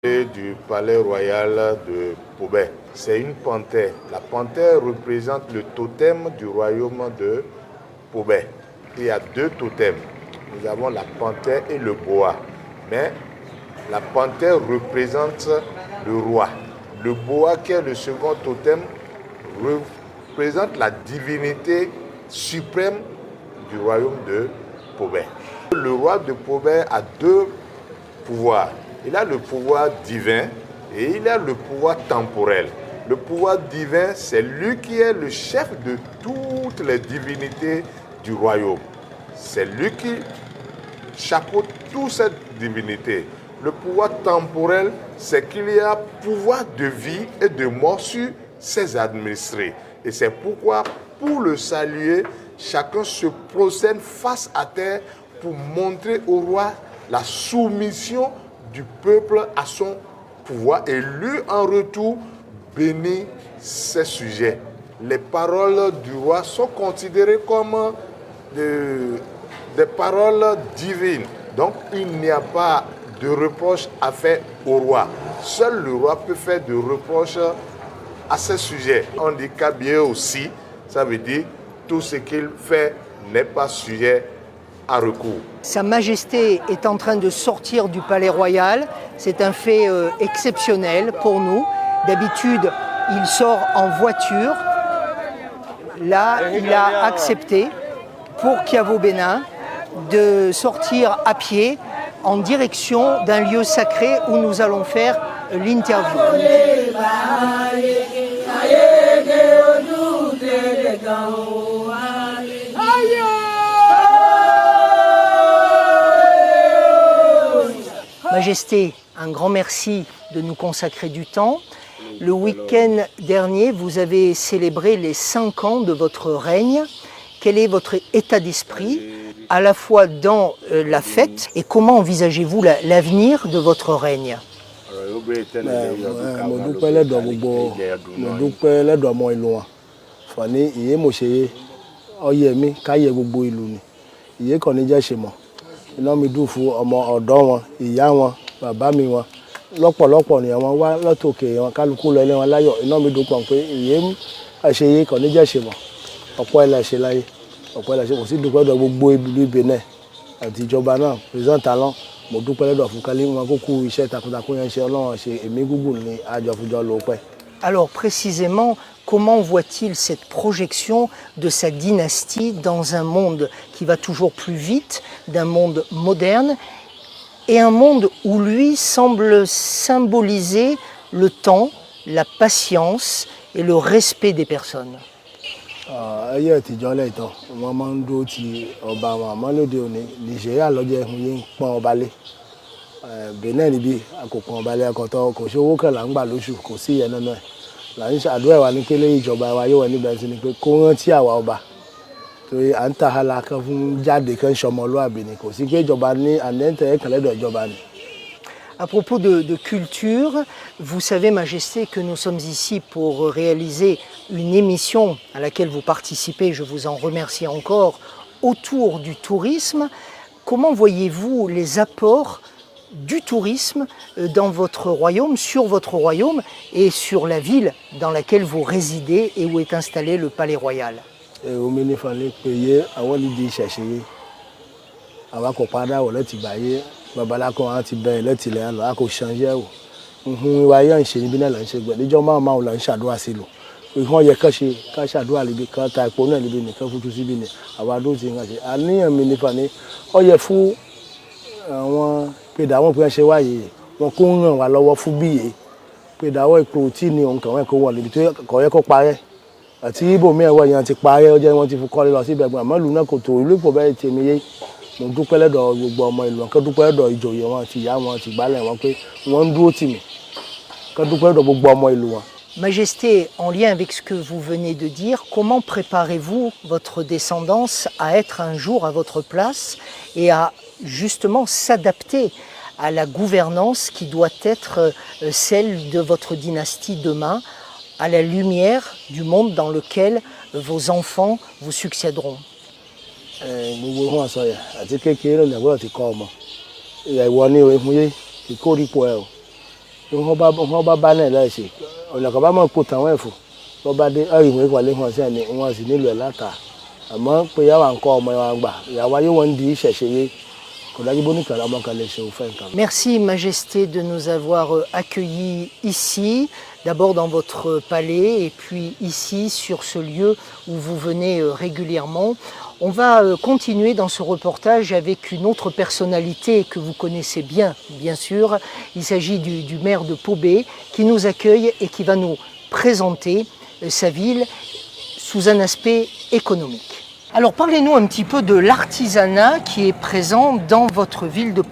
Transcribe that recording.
Du palais royal de Pobé. C'est une panthère. La panthère représente le totem du royaume de Pobé. Il y a deux totems. Nous avons la panthère et le boa. Mais la panthère représente le roi. Le boa, qui est le second totem, représente la divinité suprême du royaume de Pobé. Le roi de Pobé a deux pouvoirs. Il a le pouvoir divin et il a le pouvoir temporel. Le pouvoir divin, c'est lui qui est le chef de toutes les divinités du royaume. C'est lui qui chapeaute toute cette divinité. Le pouvoir temporel, c'est qu'il y a pouvoir de vie et de mort sur ses administrés. Et c'est pourquoi, pour le saluer, chacun se procède face à terre pour montrer au roi la soumission du peuple à son pouvoir et lui, en retour, bénit ses sujets. Les paroles du roi sont considérées comme des paroles divines. Donc, il n'y a pas de reproche à faire au roi. Seul le roi peut faire des reproches à ses sujets. On dit Kabié aussi, ça veut dire tout ce qu'il fait n'est pas sujet à recours. Sa Majesté est en train de sortir du palais royal. C'est un fait exceptionnel pour nous. D'habitude, il sort en voiture. Là, il a accepté pour Kiavo Bénin de sortir à pied en direction d'un lieu sacré où nous allons faire l'interview. Majesté, un grand merci de nous consacrer du temps. Le week-end dernier, vous avez célébré les 5 ans de votre règne. Quel est votre état d'esprit, à la fois dans la fête, et comment envisagez-vous l'avenir de votre règne? Iná mi dùn fún ọmọ ọ̀dọ́ wọn, ìyá wọn, bàbá mi wọn, lọ́pọ̀lọpọ̀ ni àwọn wá lọ́tòkè wọn kálukú lọ ilé wọn láyọ̀. Iná mi dùn pọ̀ pé ìyé àṣeyẹ kò ní jẹ́ ṣe mọ̀ ọ̀pọ̀ ẹ̀ láṣẹ láyé ọ̀pọ̀ ẹ̀ láṣẹ kò sí dúpẹ́ lọ́dọ̀ gbogbo ìlú Benin àti ìjọba náà President Talon mo dúpẹ́ lọ́dọ̀ fún kálí wọn kó kú iṣẹ́ takuntakun yẹn ṣe Ọlọ́run ṣe èmi gúgùn ní àjọfúnjọ ló pẹ́. Alors précisément, comment voit-il cette projection de sa dynastie dans un monde qui va toujours plus vite, d'un monde moderne, et un monde où lui semble symboliser le temps, la patience et le respect des personnes? Ayé àtijọ́ lẹ́tọ̀ wọ́n máa ń dúró ti ọba wọn àmọ́ lóde òní Nàìjíríà lọ́jọ́ ẹ̀hún yín pọ́n ọba lé. Benin níbí àkókò ọba lé akọ̀tọ̀ kò sí owó kan là ń gbà lóṣù kò sí ìyẹn náà ẹ̀. Là ń ṣàdúrà wa ní pé lẹ́yìn ìjọba wa yóò wà níbẹ̀ sí ni pé kó rántí àwa ọba torí à ń ta hala kan fún jáde kan ṣọmọlúàbí ni kò sí pé ìjọba ní ànẹ́ńtẹ̀ ẹ̀kan lẹ́dọ̀ ìjọba ni. À propos de culture, vous savez, Majesté, que nous sommes ici pour réaliser une émission à laquelle vous participez, je vous en remercie encore, autour du tourisme. Comment voyez-vous les apports du tourisme dans votre royaume, sur votre royaume et sur la ville dans laquelle vous résidez et où est installé le palais royal? Babalako àti bẹ́ẹ̀ lẹ́tì lẹ́yìn lọ a kò ṣàǹjẹ́ o ìwà yẹn ń ṣe níbí náà là ń ṣe gbẹ̀ níjọ́ máa ò là ń ṣàdúrà sí lò ìhàn yẹ ká ṣe ká ṣàdúrà níbi kan ta epo náà níbi nìkan fún túnṣí bí ni àwa adó ti ń ṣe àníyàn mi nípa ni ó yẹ fún àwọn pèdàwọ́n pé wọ́n ṣe wáyé wọn kó ń ràn wá lọ́wọ́ fún bíyè pèdàwọ́ ipò tí ni òun kàn wọ́n kó wọ̀ níbi tó kọ̀ yẹ kó parẹ́ àti ibòmí ẹ̀wọ̀ yẹn ti parẹ́ ó jẹ́ wọ́n ti fi kọ́lé lọ síbẹ̀ gbọ́n àmọ́ ìlú náà kò tó ìlú ìpò bẹ́ẹ̀ tèmi yé mo dúpẹ́ lọ́dọ̀ gbogbo ọmọ ìlú wọn kó dúpẹ́ lọ́dọ̀ ìjòyè wọn àti ìyá wọn àti ìgbálẹ̀ wọn pé wọ́n ń dúró tì mí kó dúpẹ́ lọ́dọ̀ gbogbo ọmọ ìlú wọn. Majesté, en lien avec ce que vous venez de dire, comment préparez-vous votre descendance à être un jour à votre place et à justement s'adapter à la gouvernance qui doit être celle de votre dynastie demain, à la lumière du monde dans lequel vos enfants vous succéderont? Gbogbo fún àṣọ yà àti kékeré lè gbọ́dọ̀ ti kọ́ ọmọ ìyá ìwọ ní ìwé fún yé ìkórìpọ̀ ẹ̀ o on va banner là ici. On a quand même pourtant ouais fou. On va dire ah il va aller on va signer le là ta. Ama pe ya wa encore mo wa gba. Ya wa yo won di chercher. Merci Majesté de nous avoir accueillis ici, d'abord dans votre palais et puis ici sur ce lieu où vous venez régulièrement. On va continuer dans ce reportage avec une autre personnalité que vous connaissez bien sûr. Il s'agit du maire de Pau Bé qui nous accueille et qui va nous présenter sa ville sous un aspect économique. Alors parlez-nous un petit peu de l'artisanat qui est présent dans votre ville de Pau.